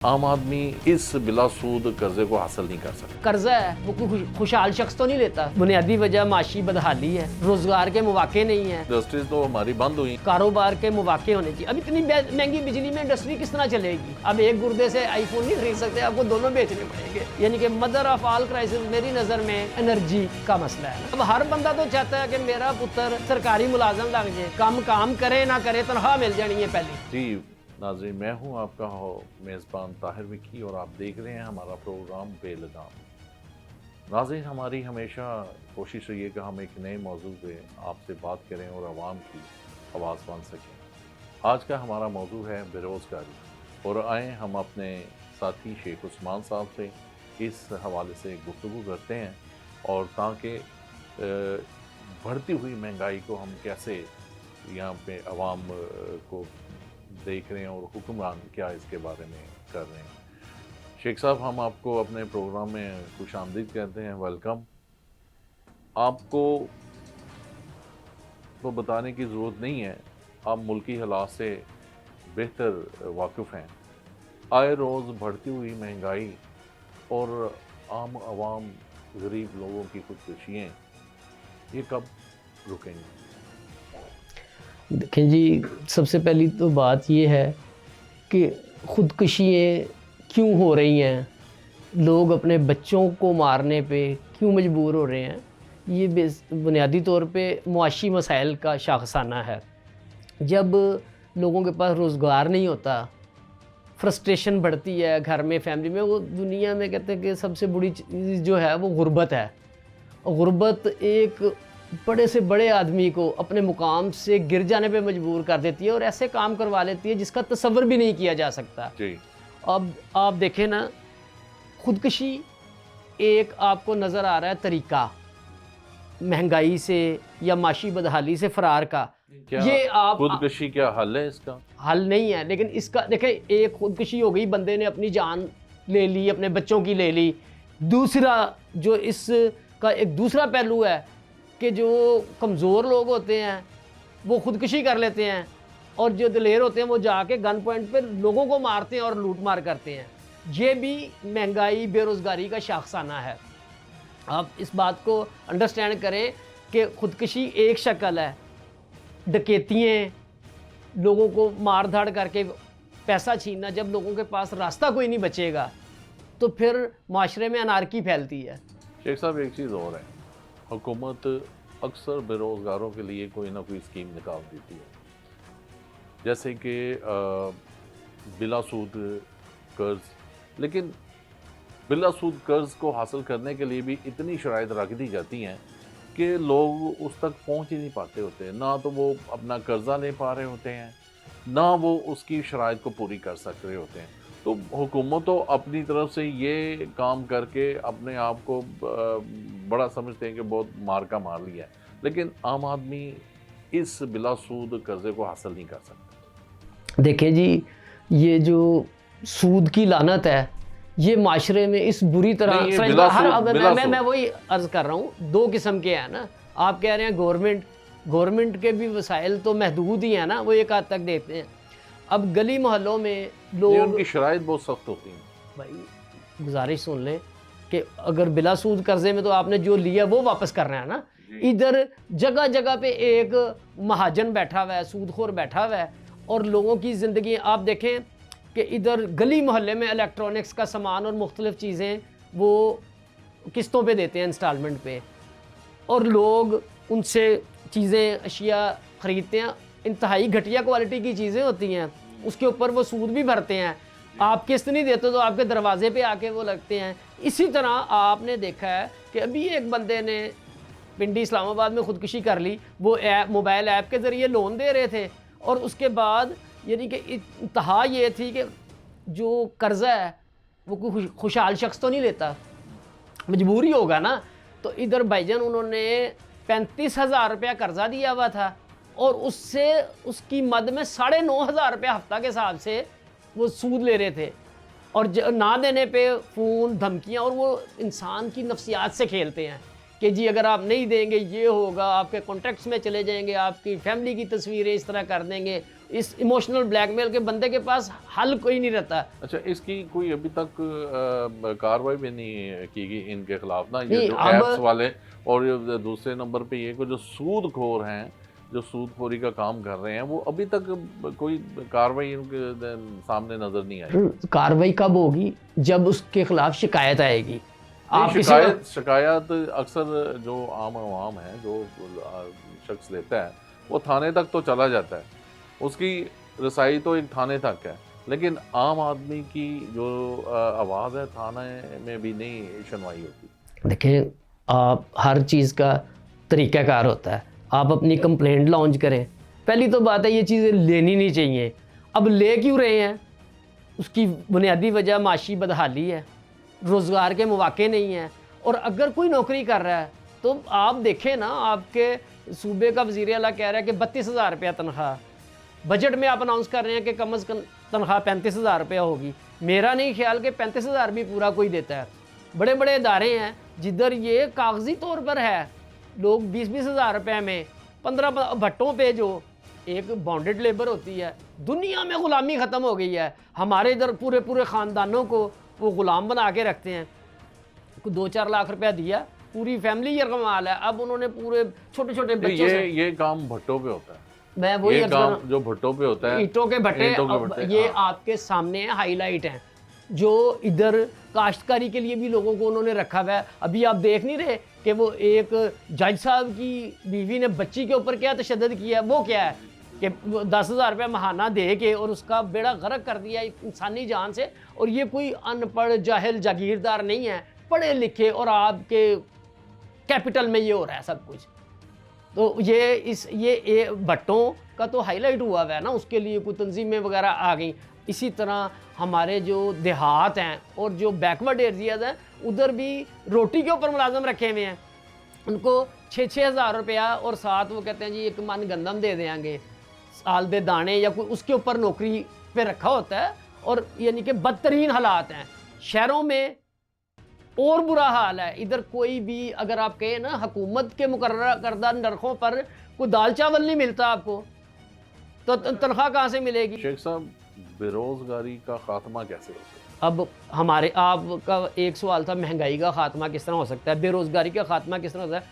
आम आदमी इस बिलासूद कर्जे को हासिल नहीं कर सकता। कर्जा है वो कोई खुशहाल शख्स तो नहीं लेता। बुनियादी वजह माशी बदहाली है, रोजगार के मौके नहीं है, इंडस्ट्रीज तो हमारी बंद हुई, कारोबार के मौके होने चाहिए। अब इतनी महंगी बिजली में इंडस्ट्री किस तरह चलेगी? अब एक गुर्दे से आईफोन नहीं खरीद सकते, आपको दोनों बेचने पड़ेंगे। यानी कि मदर ऑफ ऑल क्राइसिस मेरी नज़र में एनर्जी का मसला है। अब हर बंदा तो चाहता है कि मेरा पुत्र सरकारी मुलाजम लग जाए, काम करे ना करे तनख्वाह मिल जानी है पहले। जी नाज़रीन, मैं हूं आपका मेज़बान ताहिर विकी और आप देख रहे हैं हमारा प्रोग्राम बेलगाम। नाज़रीन, हमारी हमेशा कोशिश रही है कि हम एक नए मौजू पे आपसे बात करें और आवाम की आवाज़ बन सकें। आज का हमारा मौजू है बेरोज़गारी और आए हम अपने साथी शेख उस्मान साहब से इस हवाले से गुफ्तगू करते हैं और ताकि बढ़ती हुई महंगाई को हम कैसे यहाँ पे आवाम को देख रहे हैं और हुक्मरान क्या इसके बारे में कर रहे हैं। शेख साहब, हम आपको अपने प्रोग्राम में खुशामदीद कहते हैं, वेलकम। आपको तो बताने की ज़रूरत नहीं है, आप मुल्की हालात से बेहतर वाकिफ़ हैं। आए रोज़ बढ़ती हुई महंगाई और आम आवाम गरीब लोगों की खुदकुशियाँ, ये कब रुकेंगी? देखें जी, सबसे पहली तो बात ये है कि ख़ुदकुशियाँ क्यों हो रही हैं, लोग अपने बच्चों को मारने पे क्यों मजबूर हो रहे हैं, ये बुनियादी तौर पे मुआशी मसाइल का शाखसाना है। जब लोगों के पास रोज़गार नहीं होता, फ्रस्ट्रेशन बढ़ती है घर में, फैमिली में। वो दुनिया में कहते हैं कि सबसे बुरी चीज़ जो है वो गुर्बत है। और गुर्बत एक बड़े से बड़े आदमी को अपने मुकाम से गिर जाने पे मजबूर कर देती है और ऐसे काम करवा लेती है जिसका तसव्वुर भी नहीं किया जा सकता। जी। अब आप देखें ना, खुदकुशी एक आपको नज़र आ रहा है तरीका महंगाई से या माशी बदहाली से फ़रार का। ये आप खुदकुशी क्या हल है? इसका हल नहीं है, लेकिन इसका देखें, एक खुदकुशी हो गई, बंदे ने अपनी जान ले ली, अपने बच्चों की ले ली। दूसरा जो इसका एक दूसरा पहलू है कि जो कमज़ोर लोग होते हैं वो ख़ुदकुशी कर लेते हैं और जो दिलेर होते हैं वो जाके गन पॉइंट पे लोगों को मारते हैं और लूट मार करते हैं। ये भी महंगाई बेरोज़गारी का शाखसाना है। आप इस बात को अंडरस्टैंड करें कि ख़ुदकुशी एक शक्ल है, डकैतियाँ, लोगों को मार धाड़ करके पैसा छीनना। जब लोगों के पास रास्ता कोई नहीं बचेगा तो फिर माशरे में अनारकी फैलती है। शेख साहब, एक चीज़ और है, हुकूमत अक्सर बेरोज़गारों के लिए कोई ना कोई स्कीम निकाल देती है, जैसे कि बिलासूद कर्ज। लेकिन बिलासूद कर्ज को हासिल करने के लिए भी इतनी शराइत रख दी जाती हैं कि लोग उस तक पहुंच ही नहीं पाते होते। ना तो वो अपना कर्जा ले पा रहे होते हैं, ना वो उसकी शराइत को पूरी कर सक रहे होते हैं। तो हुकूमत तो अपनी तरफ से ये काम करके अपने आप को बड़ा समझते हैं कि बहुत मार का मार लिया है, लेकिन आम आदमी इस बिलासूद कर्जे को हासिल नहीं कर सकता। देखें जी, ये जो सूद की लानत है ये माशरे में इस बुरी तरह मैं वही अर्ज़ कर रहा हूँ, दो किस्म के हैं ना। आप कह रहे हैं गवर्नमेंट के भी वसाइल तो महदूद ही हैं ना, वो एक हद तक देते हैं। अब गली मोहल्लों में लोग, उनकी शराइत बहुत सख्त होती हैं। भाई गुजारिश सुन लें कि अगर बिलासूद कर्जे में तो आपने जो लिया वो वापस करना है ना। इधर जगह जगह पे एक महाजन बैठा हुआ है, सूदखोर बैठा हुआ है और लोगों की ज़िंदगी आप देखें कि इधर गली मोहल्ले में इलेक्ट्रॉनिक्स का सामान और मुख्तलिफ़ चीज़ें वो किस्तों पे देते हैं, इंस्टॉलमेंट पे, और लोग उनसे चीज़ें अशिया ख़रीदते हैं। इंतहाई घटिया क्वालिटी की चीज़ें होती हैं, उसके ऊपर वो सूद भी भरते हैं। आप किस्त नहीं देते तो आपके दरवाजे पे आके वो लगते हैं। इसी तरह आपने देखा है कि अभी एक बंदे ने पिंडी इस्लामाबाद में ख़ुदकुशी कर ली। वो मोबाइल ऐप के ज़रिए लोन दे रहे थे और उसके बाद यानी कि इंतहा ये थी कि जो कर्ज़ा है वो कोई खुशहाल शख्स तो नहीं लेता, मजबूरी होगा ना। तो इधर भाईजान उन्होंने 35,000 रुपया कर्ज़ा दिया हुआ था और उससे उसकी मद में 9,500 रुपया हफ्ता के हिसाब से वो सूद ले रहे थे और ना देने पे फ़ोन, धमकियां, और वो इंसान की नफ्सियात से खेलते हैं कि जी अगर आप नहीं देंगे ये होगा, आपके कॉन्टैक्ट्स में चले जाएंगे, आपकी फैमिली की तस्वीरें इस तरह कर देंगे इस इमोशनल ब्लैकमेल के बंदे के पास हल कोई नहीं रहता। अच्छा, इसकी कोई अभी तक कार्रवाई भी नहीं की गई इनके खिलाफ ना, ये नहीं, जो अब ऐप्स वाले, और ये दूसरे नंबर पे ये जो सूदखोर हैं, जो सूदखोरी का काम कर रहे हैं, वो अभी तक कोई कार्रवाई इनके सामने नजर नहीं आई। कार्रवाई कब होगी? जब उसके खिलाफ शिकायत आएगी। आप किसी शिकायत अक्सर जो आम आवाम है, जो शख्स लेता है, वो थाने तक तो चला जाता है, उसकी रसाई तो एक थाने तक है, लेकिन आम आदमी की जो आवाज़ है थाने में भी नहीं सुनवाई होती। देखिए, आप हर चीज़ का तरीक़ाकार होता है। आप अपनी कंप्लेंट लॉन्च करें। पहली तो बात है, ये चीज़ें लेनी नहीं चाहिए। अब ले क्यों रहे हैं? उसकी बुनियादी वजह माशी बदहाली है, रोज़गार के मौके नहीं हैं। और अगर कोई नौकरी कर रहा है तो आप देखें ना, आपके सूबे का वज़ीर आला कह रहा है कि 32,000 रुपया तनख्वाह, बजट में आप अनाउंस कर रहे हैं कि कम अज़ कम तनख्वाह 35,000 रुपया होगी। मेरा नहीं ख्याल कि 35,000 भी पूरा कोई देता है। बड़े बड़े इदारे हैं जिधर ये कागजी तौर पर है, लोग 20-20 हज़ार रुपये में 15 भट्टों पे जो एक बॉन्डेड लेबर होती है। दुनिया में ग़ुलामी ख़त्म हो गई है। हमारे इधर पूरे पूरे ख़ानदानों को वो ग़ुलाम बना के रखते हैं। 2-4 लाख रुपया दिया, पूरी फैमिली यरगमाल है। अब उन्होंने पूरे छोटे छोटे बच्चों से, ये काम भट्टों पे होता है। मैं वही ये काम जो भट्टों पे होता है, ईंटों के भट्टे, ये हाँ। आपके सामने हाईलाइट हैं जो इधर काश्तकारी के लिए भी लोगों को उन्होंने रखा हुआ है। अभी आप देख नहीं रहे कि वो एक जज साहब की बीवी ने बच्ची के ऊपर क्या तशद्दुद किया है? वो क्या है कि 10,000 रुपया महाना दे के और उसका बेड़ा गर्क कर दिया इंसानी जान से। और ये कोई अनपढ़ जाहिल जागीरदार नहीं है, पढ़े लिखे, और आपके कैपिटल में ये हो रहा है सब कुछ। तो ये भट्टों का तो हाईलाइट हुआ हुआ है ना, उसके लिए कोई तंजीमें वगैरह आ गई। इसी तरह हमारे जो देहात हैं और जो बैकवर्ड एरियाज हैं, उधर भी रोटी के ऊपर मुलाजम रखे हुए हैं। उनको 6-6 हज़ार रुपया और साथ वो कहते हैं जी एक मन गंदम दे देंगे, साल दे दाने या कोई उसके ऊपर नौकरी पे रखा होता है। और यानी कि बदतरीन हालात हैं। शहरों में और बुरा हाल है। इधर कोई भी अगर आप कहें ना, हुकूमत के मुकर्रर करदा नरखों पर कोई दाल चावल नहीं मिलता आपको, तो तनख्वाह कहाँ से मिलेगी? शेख साहब, बेरोजगारी का खात्मा कैसे हो सकता है? अब हमारे आपका एक सवाल था, महंगाई का खात्मा किस तरह हो सकता है, बेरोजगारी का खात्मा किस तरह होता है?